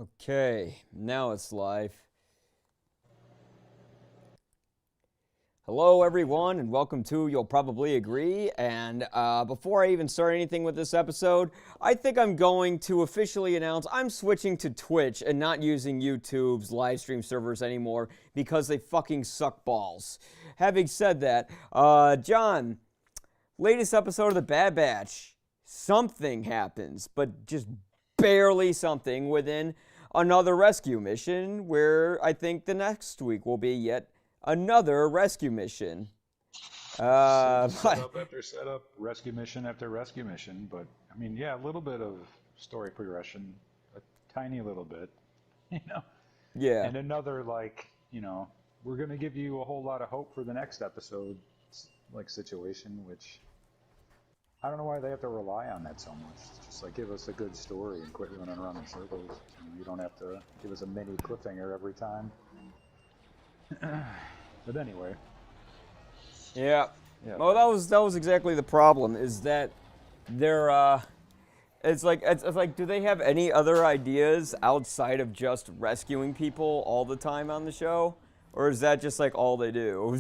Okay, now it's live. Hello, everyone, and welcome to You'll Probably Agree. And before I even start anything with this episode, I think I'm going to officially announce I'm switching to Twitch and not using YouTube's live stream servers anymore because they fucking suck balls. Having said that, John, latest episode of The Bad Batch, something happens, but just barely something within another rescue mission where I think the next week will be yet another rescue mission. Setup after setup, rescue mission after rescue mission. But I mean, yeah, a little bit of story progression, a tiny little bit, you know. Yeah. And another we're gonna give you a whole lot of hope for the next episode, situation, which I don't know why they have to rely on that so much. Just give us a good story and quit running around in circles. You don't have to give us a mini cliffhanger every time. But anyway. Yeah. Well, that was exactly the problem. Is that they're it's like do they have any other ideas outside of just rescuing people all the time on the show, or is that just all they do?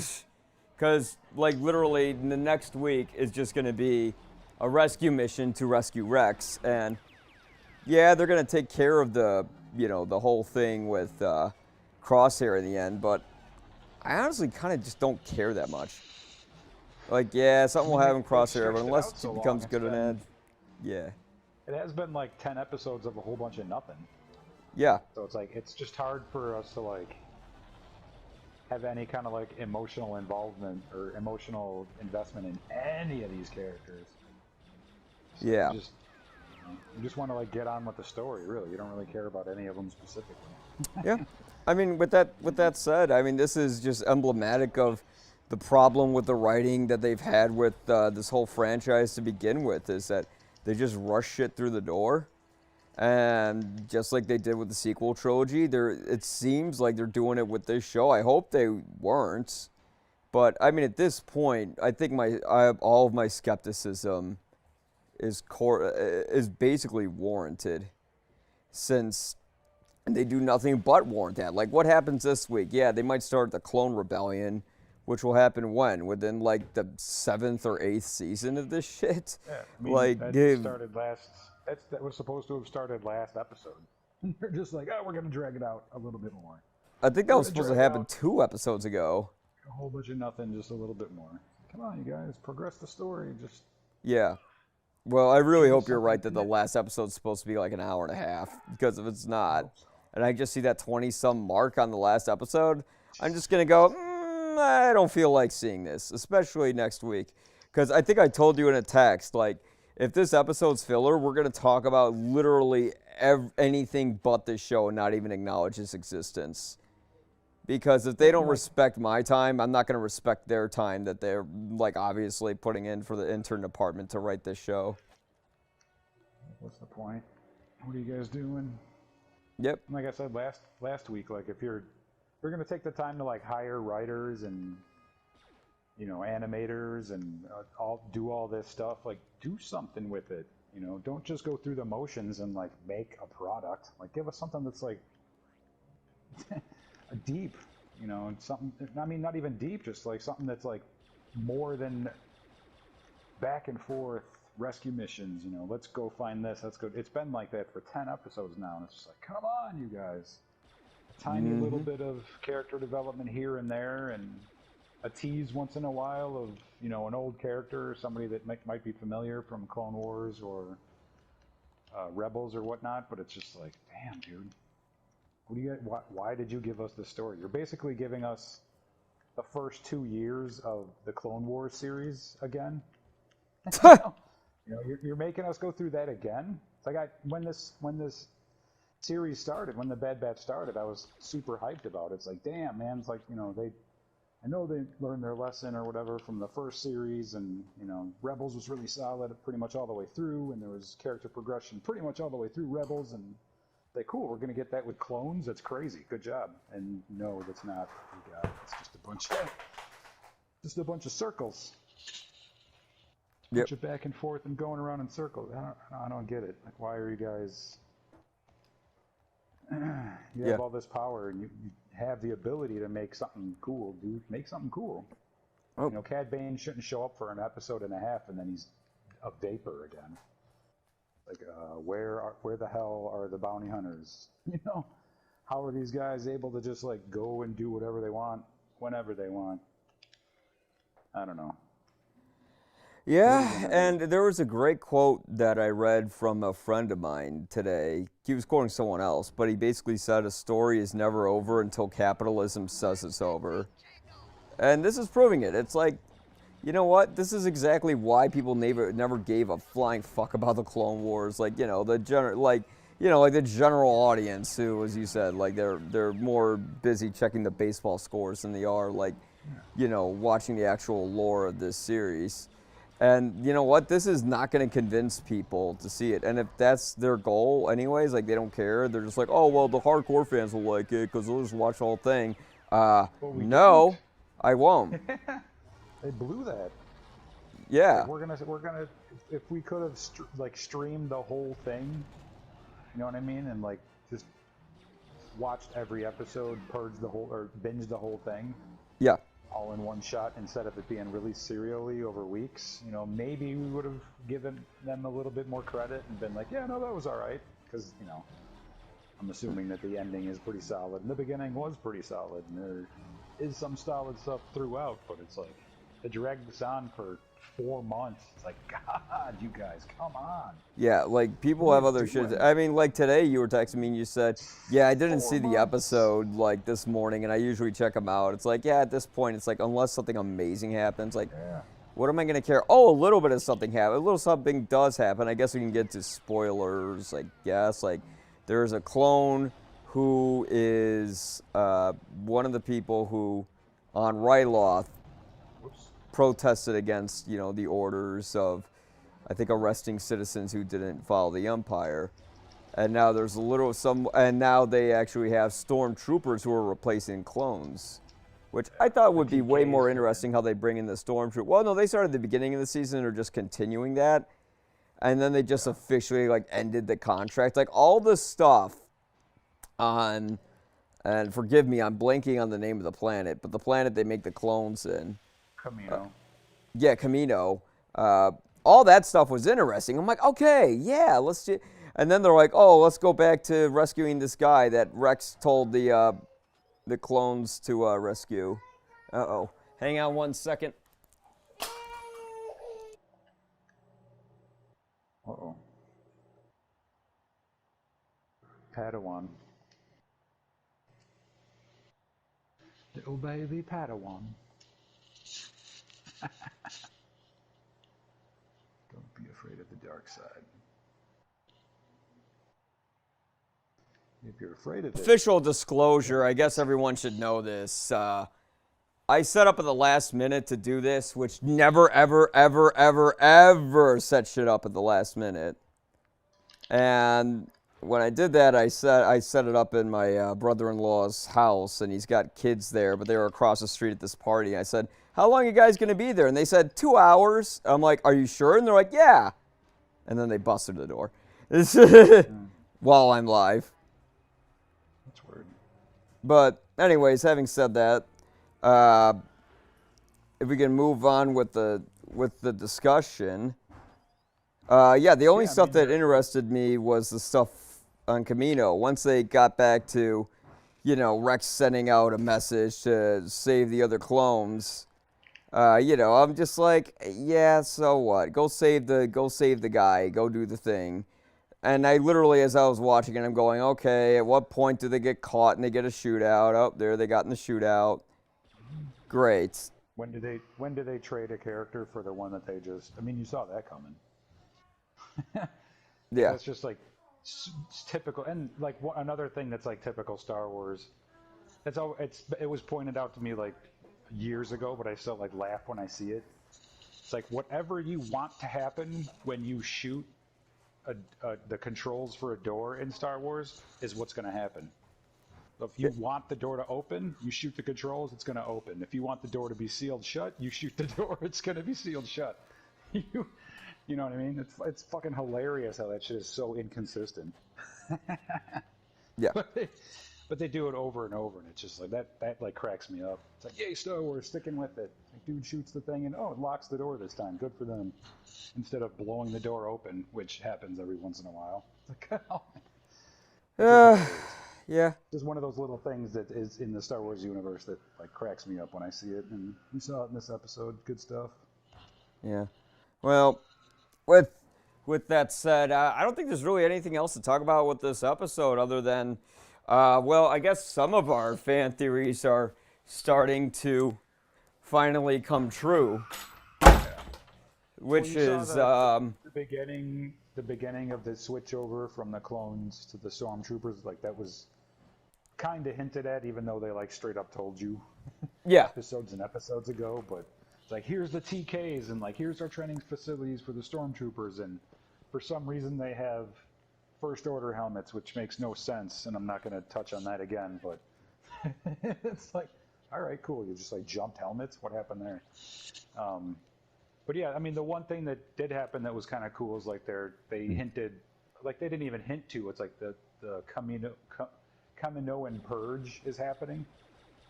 Because literally the next week is just going to be a rescue mission to rescue Rex, and yeah, they're going to take care of the the whole thing with Crosshair in the end, but I honestly kind of just don't care that much. Yeah, something will happen Crosshair, but unless it becomes good an end, yeah. It has been 10 episodes of a whole bunch of nothing. Yeah. So it's just hard for us to have any kind of emotional involvement or emotional investment in any of these characters. So yeah. You just want to get on with the story, really. You don't really care about any of them specifically. Yeah. I mean, with that said, I mean, this is just emblematic of the problem with the writing that they've had with this whole franchise to begin with, is that they just rush shit through the door. And just like they did with the sequel trilogy, it seems like they're doing it with this show. I hope they weren't. But, I mean, at this point, I think all of my skepticism is basically warranted, since they do nothing but warrant that. What happens this week? Yeah, they might start the Clone Rebellion, which will happen when? Within the 7th or 8th season of this shit? Yeah, I mean, that was supposed to have started last episode. They're just we're going to drag it out a little bit more. I think that was supposed to happen 2 episodes ago. A whole bunch of nothing, just a little bit more. Come on, you guys, progress the story. Yeah. Well, I really hope you're right that the last episode's supposed to be an hour and a half, because if it's not, and I just see that 20-some mark on the last episode, I'm just going to go, I don't feel like seeing this, especially next week. Because I think I told you in a text, if this episode's filler, we're going to talk about literally anything but this show and not even acknowledge its existence. Because if they don't respect my time, I'm not going to respect their time that they're, obviously putting in for the intern department to write this show. What's the point? What are you guys doing? Yep. Like I said last week, if you're going to take the time to hire writers and animators and do all this stuff, do something with it. Don't just go through the motions and make a product. Give us something that's deep, and something. I mean, not even deep, just something that's more than back and forth rescue missions. Let's go find this. Let's go. It's been like that for 10 episodes now, and it's just come on, you guys. A tiny little bit of character development here and there, and a tease once in a while of an old character, somebody that might be familiar from Clone Wars or Rebels or whatnot. But it's just damn, dude. Why did you give us this story? You're basically giving us the first 2 years of the Clone Wars series again. You're making us go through that again. It's when this series started, when the Bad Batch started, I was super hyped about it. It's damn, man. It's I know they learned their lesson or whatever from the first series, and Rebels was really solid pretty much all the way through, and there was character progression pretty much all the way through Rebels, and cool, we're going to get that with clones. That's crazy. Good job. And no, that's not what we got. It's just a bunch of circles. Yep. Bunch of back and forth and going around in circles. I don't get it. Why are you guys? You Yeah. have all this power, and you have the ability to make something cool, dude. Make something cool. Oh, Cad Bane shouldn't show up for an episode and a half, and then he's a vapor again. Like, where the hell are the bounty hunters? How are these guys able to just like go and do whatever they want, whenever they want? I don't know. yeah, and there was a great quote that I read from a friend of mine today. He was quoting someone else, but he basically said a story is never over until capitalism says it's over. And this is proving it. It's like, you know what? This is exactly why people never gave a flying fuck about the Clone Wars. Like, like the general audience who, as you said, like they're more busy checking the baseball scores than they are like, watching the actual lore of this series. And you know what? This is not going to convince people to see it. And if that's their goal, anyways, like they don't care. They're just like, oh well, the hardcore fans will like it because they'll just watch the whole thing. Well, we No, I won't. They blew that. Yeah. Like, we're gonna, if we could have streamed the whole thing, you know what I mean, and like just watched every episode, binge the whole thing. Yeah. All in one shot instead of it being released serially over weeks. Maybe we would have given them a little bit more credit and been like, yeah, no, that was all right. Because, I'm assuming that the ending is pretty solid. And the beginning was pretty solid. And there is some solid stuff throughout. But it's like, it drags on for 4 months. It's like, God, you guys, come on. Yeah, like people have other shit. I mean, like today you were texting me and you said, yeah, I didn't see the episode like this morning and I usually check them out. It's like, yeah, at this point, it's like, unless something amazing happens, like, what am I going to care? Oh, a little bit of something happened. A little something does happen. I guess we can get to spoilers, I guess. Like, there's a clone who is one of the people who, on Ryloth, protested against, the orders of, I think, arresting citizens who didn't follow the Empire. And now there's and now they actually have stormtroopers who are replacing clones, which I thought would be way more interesting how they bring in the stormtrooper. Well, no, they started at the beginning of the season or just continuing that. And then they just officially like ended the contract. Like all the stuff on, and forgive me, I'm blanking on the name of the planet, but the planet they make the clones in. Camino. Yeah, Camino. All that stuff was interesting. I'm like, okay, yeah, let's do. And then they're like, oh, let's go back to rescuing this guy that Rex told the clones to rescue. Uh-oh. Hang on 1 second. Uh-oh. Padawan. Little baby Padawan. Don't be afraid of the dark side. If you're afraid of it. Official disclosure, I guess everyone should know this. I set up at the last minute to do this, which never, ever, ever, ever, ever set shit up at the last minute. And when I did that, I set it up in my brother-in-law's house, and he's got kids there, but they were across the street at this party. I said, how long are you guys going to be there? And they said, 2 hours. I'm like, are you sure? And they're like, yeah. And then they busted the door while I'm live. That's weird. But anyways, having said that, if we can move on with the discussion. Yeah, the only stuff that interested me was the stuff on Camino. Once they got back to, Rex sending out a message to save the other clones, I'm just like, yeah, so what? Go save the guy. Go do the thing. And I literally, as I was watching it, I'm going, okay, at what point do they get caught and they get a shootout? Oh, there they got in the shootout. Great. When do they trade a character for the one that they just? I mean, you saw that coming. Yeah. That's just like it's typical, and like another thing that's like typical Star Wars. It was pointed out to me like years ago, but I still like laugh when I see it. It's like whatever you want to happen when you shoot the controls for a door in Star Wars is what's going to happen. So if you want the door to open, you shoot the controls, it's going to open. If you want the door to be sealed shut, you shoot the door, it's going to be sealed shut. You know what I mean? It's fucking hilarious how that shit is so inconsistent. Yeah. But they do it over and over, and it's just like that like cracks me up. It's like, yay, Star Wars, sticking with it. Like, dude shoots the thing, and oh, it locks the door this time. Good for them. Instead of blowing the door open, which happens every once in a while. It's like, oh, it's just hilarious. Yeah. Just one of those little things that is in the Star Wars universe that like cracks me up when I see it, and we saw it in this episode. Good stuff. Yeah. Well, with that said, I don't think there's really anything else to talk about with this episode other than, well, I guess some of our fan theories are starting to finally come true, which Well, is the beginning of the switchover from the clones to the stormtroopers. Like that was kind of hinted at, even though they like straight up told you yeah, episodes and episodes ago. But it's like, here's the TKs, and like here's our training facilities for the stormtroopers, and for some reason they have first order helmets, which makes no sense, and I'm not going to touch on that again. But it's like, all right, cool. You just like jumped helmets. What happened there? But yeah, I mean, the one thing that did happen that was kind of cool is like they hinted, like they didn't even hint to. It's like the Kaminoan purge is happening.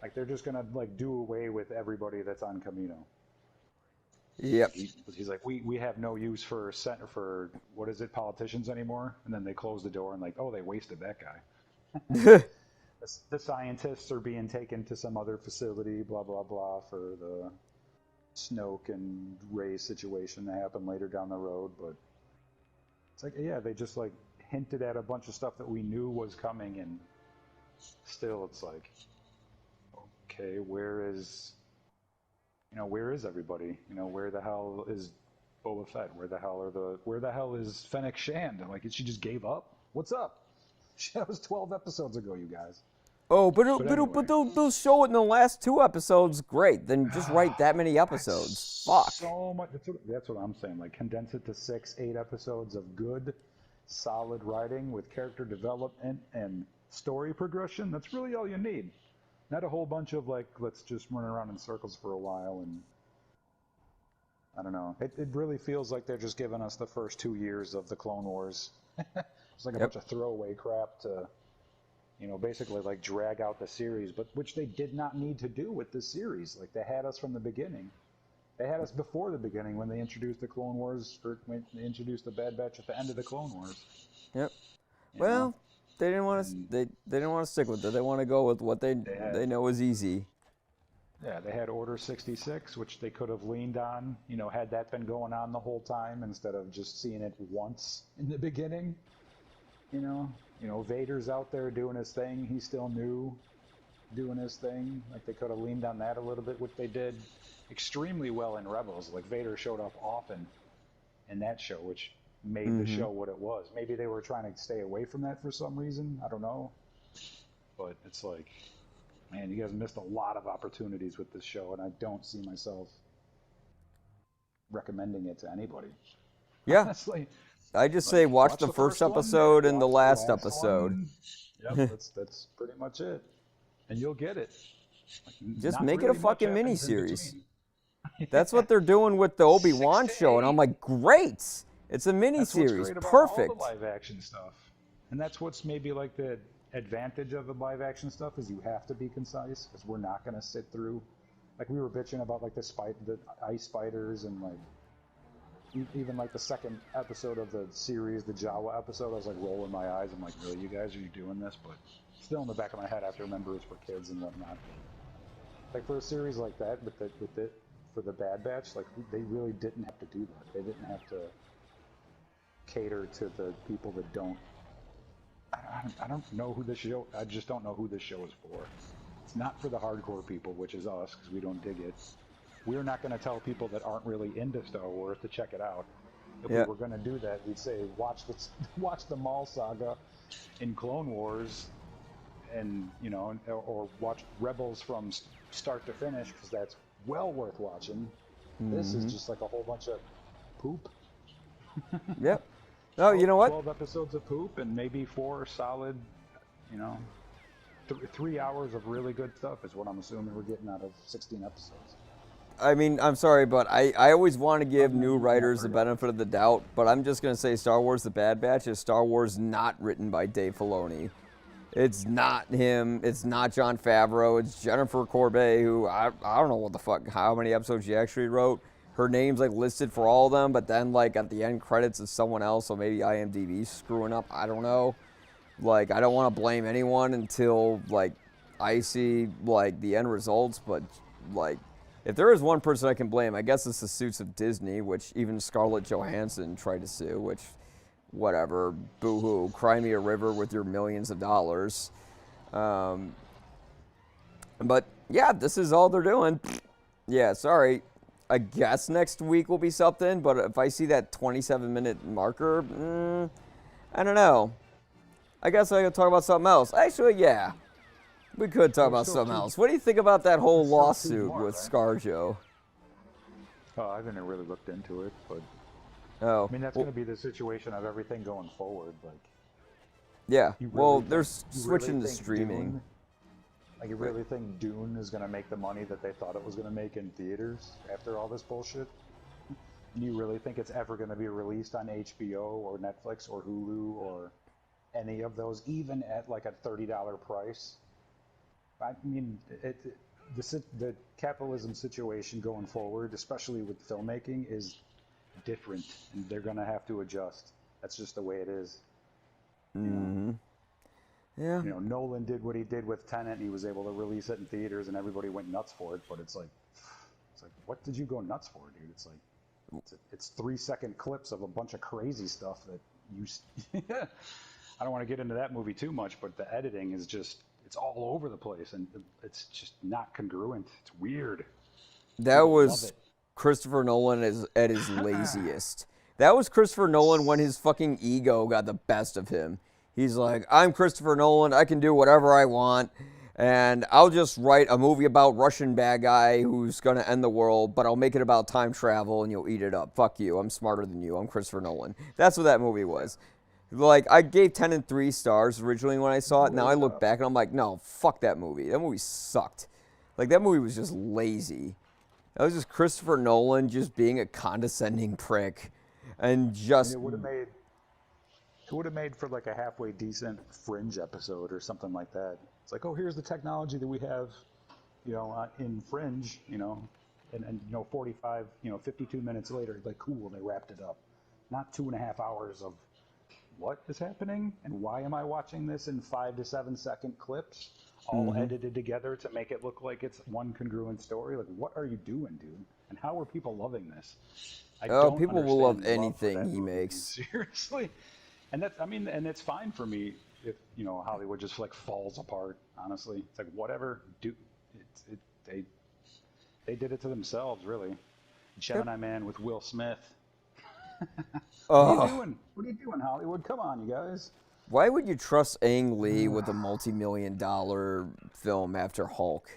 Like they're just gonna like do away with everybody that's on Kamino. yep, He's like, we have no use for what is it, politicians anymore. And then they close the door and like, oh, they wasted that guy. The scientists are being taken to some other facility, blah blah blah, for the Snoke and Rey situation that happened later down the road. But it's like, yeah, they just like hinted at a bunch of stuff that we knew was coming, and still it's like, okay, where is everybody? Where the hell is Boba Fett? Where the hell is Fennec Shand? Like, she just gave up? What's up? That was 12 episodes ago, you guys. Oh, but anyway. they'll show it in the last 2 episodes. Great, then just write that many episodes. Fuck. So much. That's what I'm saying. Like, condense it to 6-8 episodes of good, solid writing with character development and story progression. That's really all you need. Not a whole bunch of like, let's just run around in circles for a while, and I don't know. It really feels like they're just giving us the first 2 years of the Clone Wars. It's like a bunch of throwaway crap to, basically like drag out the series, but which they did not need to do with this series. Like, they had us from the beginning. They had us before the beginning when they introduced the Clone Wars, or when they introduced the Bad Batch at the end of the Clone Wars. Yep. Well, they didn't want to. They didn't want to stick with it. They want to go with what they know is easy. Yeah, they had Order 66, which they could have leaned on. Had that been going on the whole time instead of just seeing it once in the beginning. Vader's out there doing his thing. He's still new, doing his thing. Like, they could have leaned on that a little bit, which they did extremely well in Rebels. Like, Vader showed up often in that show, which made the show what it was. Maybe they were trying to stay away from that for some reason. I don't know. But it's like, man, you guys missed a lot of opportunities with this show, and I don't see myself recommending it to anybody. Yeah. Honestly. I just say watch the first episode and the last episode. Yep, that's pretty much it. And you'll get it. Just make it a fucking miniseries. That's what they're doing with the Obi-Wan show, and I'm like, great! It's a miniseries. Perfect. All the live action stuff. And that's what's maybe like the advantage of the live action stuff, is you have to be concise, because we're not going to sit through. Like, we were bitching about like the ice spiders, and like even like the second episode of the series, the Jawa episode, I was like rolling my eyes. I'm like, really, you guys, are you doing this? But still in the back of my head, I have to remember it's for kids and whatnot. Like, for a series like that, for the Bad Batch, like, they really didn't have to do that. They didn't have to cater to the people that don't. I don't know who this show. I just don't know who this show is for. It's not for the hardcore people, which is us, because we don't dig it. We're not going to tell people that aren't really into Star Wars to check it out. If we were going to do that, we'd say watch the Maul saga in Clone Wars, and or watch Rebels from start to finish, because that's well worth watching. This is just like a whole bunch of poop. Yep. No, you know what? 12 episodes of poop and maybe 4 solid, 3 hours of really good stuff is what I'm assuming we're getting out of 16 episodes. I mean, I'm sorry, but I always want to give new writers the benefit of the doubt, but I'm just going to say Star Wars The Bad Batch is Star Wars not written by Dave Filoni. It's not him. It's not Jon Favreau. It's Jennifer Corbett, who I don't know what the fuck, how many episodes she actually wrote. Her name's like listed for all of them, but then like at the end credits is someone else, so maybe IMDb's screwing up. I don't know. Like, I don't want to blame anyone until like I see like the end results, but like if there is one person I can blame, I guess it's the suits of Disney, which even Scarlett Johansson tried to sue, which whatever, boo-hoo, cry me a river with your millions of dollars. But yeah, this is all they're doing. Yeah, sorry. I guess next week will be something, but if I see that 27-minute marker, I don't know. I guess I could talk about something else. Actually, yeah. We could talk about something else. What do you think about that whole lawsuit with ScarJo? Oh, I haven't really looked into it, but Oh, I mean that's going to be the situation of everything going forward. Like, yeah. you Well, really they're think- you switching really to think streaming. Dune- like, you really think Dune is going to make the money that they thought it was going to make in theaters after all this bullshit? You really think it's ever going to be released on HBO or Netflix or Hulu or any of those, even at like a $30 price? I mean, the capitalism situation going forward, especially with filmmaking, is different, and they're going to have to adjust. That's just the way it is. Mm-hmm. Yeah. You know, Nolan did what he did with Tenet. He was able to release it in theaters, and everybody went nuts for it. But it's like, what did you go nuts for, dude? It's like, it's 3-second clips of a bunch of crazy stuff that you. I don't want to get into that movie too much, but the editing is just, it's all over the place, and it's just not congruent. It's weird. That People love was it. Christopher Nolan at his laziest. That was Christopher Nolan when his fucking ego got the best of him. He's like, I'm Christopher Nolan. I can do whatever I want. And I'll just write a movie about Russian bad guy who's going to end the world, but I'll make it about time travel and you'll eat it up. Fuck you. I'm smarter than you. I'm Christopher Nolan. That's what that movie was. Like, I gave Tenet 3 stars originally when I saw it. Now I look back and I'm like, no, fuck that movie. That movie sucked. Like, that movie was just lazy. That was just Christopher Nolan just being a condescending prick. And just... It would have made for like a halfway decent Fringe episode or something like that. It's like, oh, here's the technology that we have, you know, in Fringe, you know, and you know, 45, you know, 52 minutes later, like, cool, they wrapped it up. Not 2.5 hours of what is happening and why am I watching this in 5 to 7 second clips, all edited together to make it look like it's one congruent story. Like, what are you doing, dude? And how are people loving this? people will love understand love for anything that he movie. makes. Seriously. And that's, I mean, and it's fine for me if, you know, Hollywood just like falls apart, honestly. It's like, whatever, they did it to themselves, really. Gemini Man with Will Smith. What are you doing? What are you doing, Hollywood? Come on, you guys. Why would you trust Ang Lee with a multi-million-dollar film after Hulk?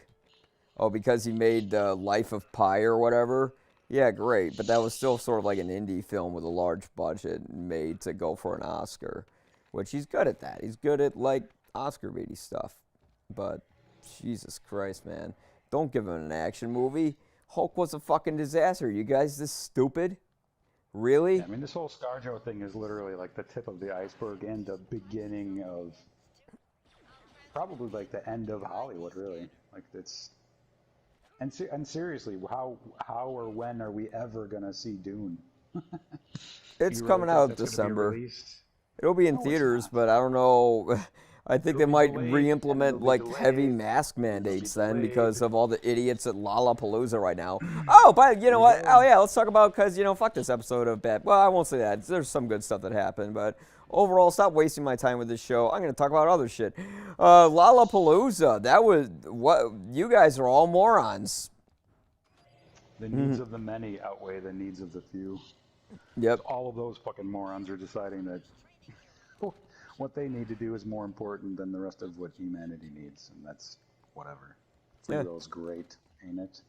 Oh, because he made Life of Pi or whatever? Yeah, great, but that was still sort of like an indie film with a large budget made to go for an Oscar, which he's good at that. He's good at, like, Oscar-baity stuff. But, Jesus Christ, man. Don't give him an action movie. Hulk was a fucking disaster. You guys this stupid? Really? Yeah, I mean, this whole ScarJo thing is literally like the tip of the iceberg and the beginning of probably like the end of Hollywood, really. Like, it's... And seriously, how or when are we ever gonna see Dune? It's You really coming think out that's gonna be December. released? It'll be in No, it's theaters, not. but I don't know. I think they It'll be might delayed, and re-implement it'll be like heavy delayed, mask and it'll be mandates then delayed. because of all the idiots at Lollapalooza right now. Oh, but you know what? Oh yeah, let's talk about, because you know, fuck this episode of bad. Well, I won't say that. There's some good stuff that happened, but overall, stop wasting my time with this show. I'm gonna talk about other shit. Lollapalooza. That was what you guys are all morons. The needs of the many outweigh the needs of the few. Yep. All of those fucking morons are deciding that what they need to do is more important than the rest of what humanity needs, and that's whatever. Free Yeah. will's great, ain't it?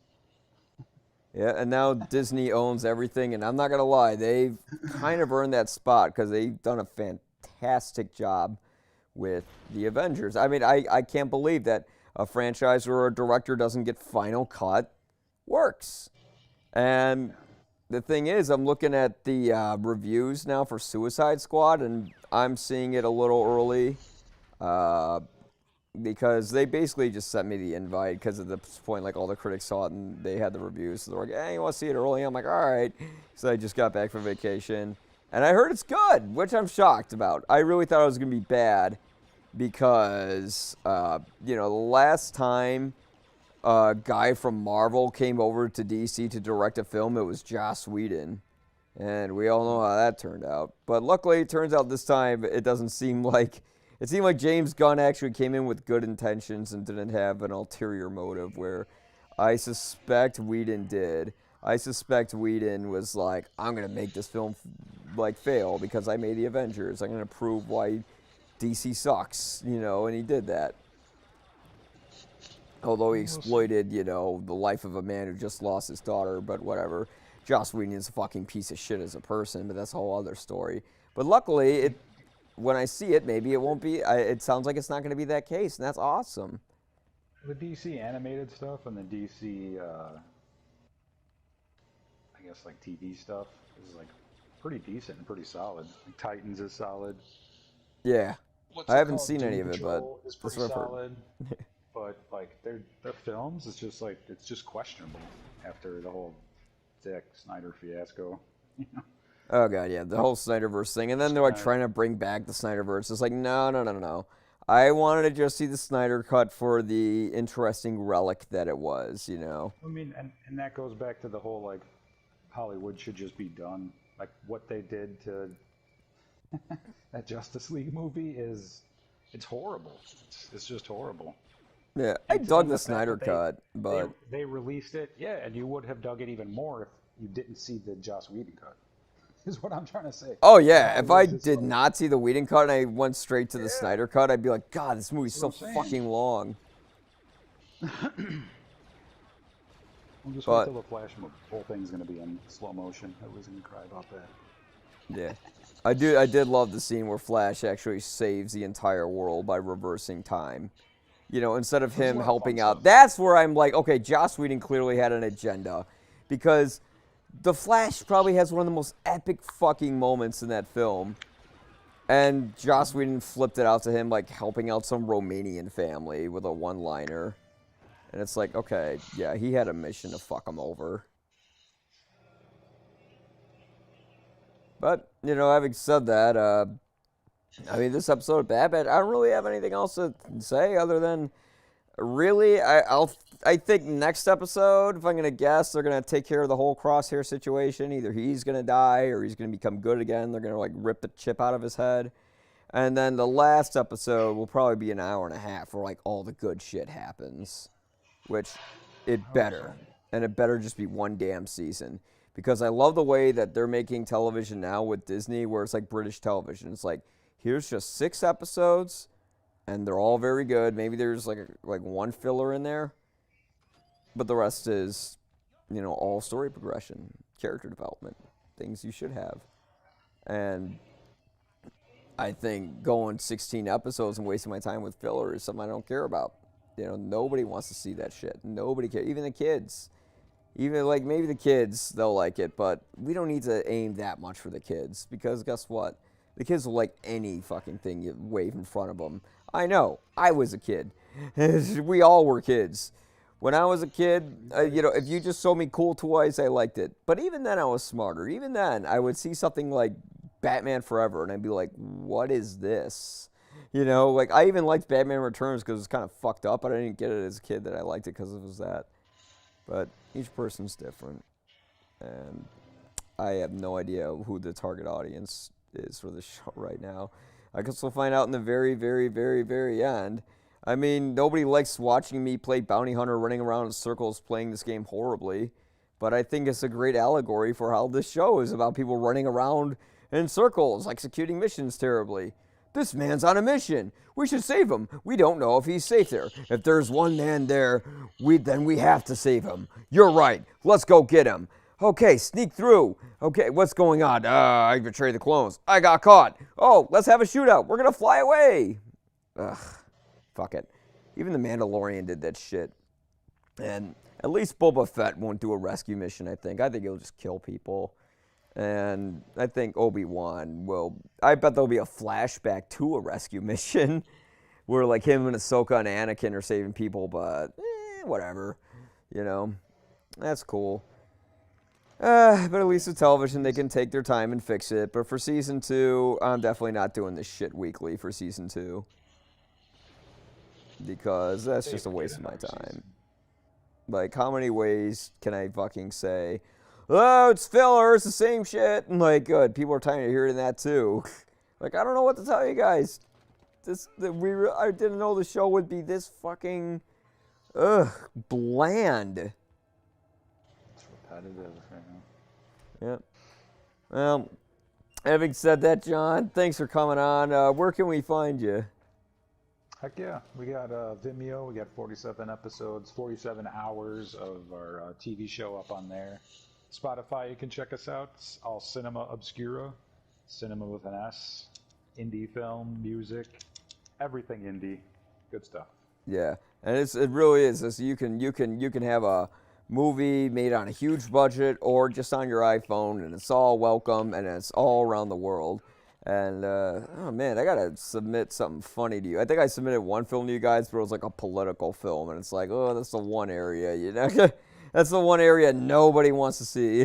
Yeah, and now Disney owns everything, and I'm not gonna lie, they've kind of earned that spot because they've done a fantastic job with the Avengers. I mean, I can't believe that a franchise or a director doesn't get final cut works. And the thing is, I'm looking at the reviews now for Suicide Squad, and I'm seeing it a little early. because they basically just sent me the invite because at this point, like, all the critics saw it and they had the reviews. So they're like, hey, you want to see it early? I'm like, all right. So I just got back from vacation. And I heard it's good, which I'm shocked about. I really thought it was going to be bad because, the last time a guy from Marvel came over to DC to direct a film, it was Joss Whedon. And we all know how that turned out. But luckily, it turns out this time it doesn't seem like... It seemed like James Gunn actually came in with good intentions and didn't have an ulterior motive, where I suspect Whedon did. I suspect Whedon was like, I'm going to make this film fail because I made the Avengers. I'm going to prove why DC sucks, and he did that. Although he exploited, the life of a man who just lost his daughter, but whatever. Joss Whedon is a fucking piece of shit as a person, but that's a whole other story. But luckily, when I see it, maybe it won't be. It sounds like it's not going to be that case, and that's awesome. The DC animated stuff and the DC, I guess, like TV stuff is like pretty decent and pretty solid. Like Titans is solid. Yeah, I haven't seen any of it, but it's pretty solid. But like their films, it's just questionable after the whole Zack Snyder fiasco. Oh god, yeah, the whole Snyderverse thing, and then they're like trying to bring back the Snyderverse. It's like no. I wanted to just see the Snyder cut for the interesting relic that it was, I mean, and that goes back to the whole like Hollywood should just be done. Like what they did to that Justice League movie it's horrible. It's just horrible. Yeah, I dug the Snyder cut, but they released it, and you would have dug it even more if you didn't see the Joss Whedon cut. Is what I'm trying to say. Oh yeah, if I did not see the Whedon cut and I went straight to the Snyder cut, I'd be like, God, this movie's so fucking long. We'll just wait till the Flash whole thing's gonna be in slow motion. Everybody's gonna cry about that. Yeah, I did love the scene where Flash actually saves the entire world by reversing time. Instead of him helping out. That's where I'm like, okay, Joss Whedon clearly had an agenda, because the Flash probably has one of the most epic fucking moments in that film. And Joss Whedon flipped it out to him like helping out some Romanian family with a one-liner. And it's like, okay, yeah, he had a mission to fuck him over. But, having said that, this episode of Bad Batch, I don't really have anything else to say other than... Really, I think next episode, if I'm going to guess, they're going to take care of the whole Crosshair situation. Either he's going to die or he's going to become good again. They're going to, rip the chip out of his head. And then the last episode will probably be an hour and a half where, all the good shit happens. Which, it better. And it better just be one damn season. Because I love the way that they're making television now with Disney, where it's like British television. It's like, here's just 6 episodes... And they're all very good. Maybe there's like one filler in there. But the rest is, all story progression, character development, things you should have. And I think going 16 episodes and wasting my time with filler is something I don't care about. Nobody wants to see that shit. Nobody cares. Even the kids. Even maybe the kids, they'll like it. But we don't need to aim that much for the kids. Because guess what? The kids will like any fucking thing you wave in front of them. I know. I was a kid. We all were kids. When I was a kid, if you just showed me cool toys, I liked it. But even then, I was smarter. Even then, I would see something like Batman Forever, and I'd be like, what is this? I even liked Batman Returns because it was kind of fucked up, but I didn't get it as a kid that I liked it because it was that. But each person's different. And I have no idea who the target audience is for this show right now. I guess we'll find out in the very, very, very, very end. I mean, nobody likes watching me play bounty hunter running around in circles playing this game horribly, but I think it's a great allegory for how this show is about people running around in circles, executing missions terribly. This man's on a mission. We should save him. We don't know if he's safe there. If there's one man there, then we have to save him. You're right. Let's go get him. Okay, sneak through. Okay, what's going on? I betrayed the clones. I got caught. Oh, let's have a shootout. We're going to fly away. Ugh, fuck it. Even the Mandalorian did that shit. And at least Boba Fett won't do a rescue mission, I think. I think he'll just kill people. And I think Obi-Wan will... I bet there'll be a flashback to a rescue mission. where like him and Ahsoka and Anakin are saving people, but whatever, you know, that's cool. But at least with television, they can take their time and fix it. But for season 2, I'm definitely not doing this shit weekly for season 2 because that's just a waste of my time. Like, how many ways can I fucking say, oh, it's filler, it's the same shit? And like, good, people are tired of hearing that too. Like, I don't know what to tell you guys. I didn't know the show would be this fucking, bland. It's repetitive right now. Yeah. Well, having said that, John, thanks for coming on. Where can we find you? Heck yeah, we got Vimeo. We got 47 episodes, 47 hours of our TV show up on there. Spotify, you can check us out. It's all Sinema Obscura, cinema with an S, indie film, music, everything indie, good stuff. Yeah, and it really is. So you can have a movie made on a huge budget or just on your iPhone, and it's all welcome, and it's all around the world. And, oh man, I gotta submit something funny to you. I think I submitted one film to you guys, but it was like a political film, and it's like, oh, that's the one area, you know? That's the one area nobody wants to see.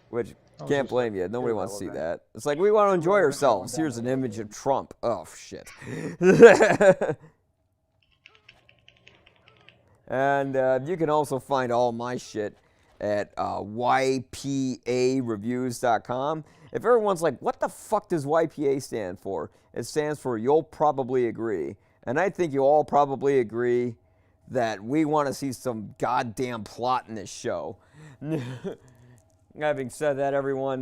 Which, can't blame you. Nobody wants to see that. It's like, we want to enjoy ourselves. Here's an image of Trump. Oh, shit. And you can also find all my shit at ypareviews.com. If everyone's like, what the fuck does YPA stand for? It stands for You'll Probably Agree. And I think you all probably agree that we want to see some goddamn plot in this show. Having said that, everyone,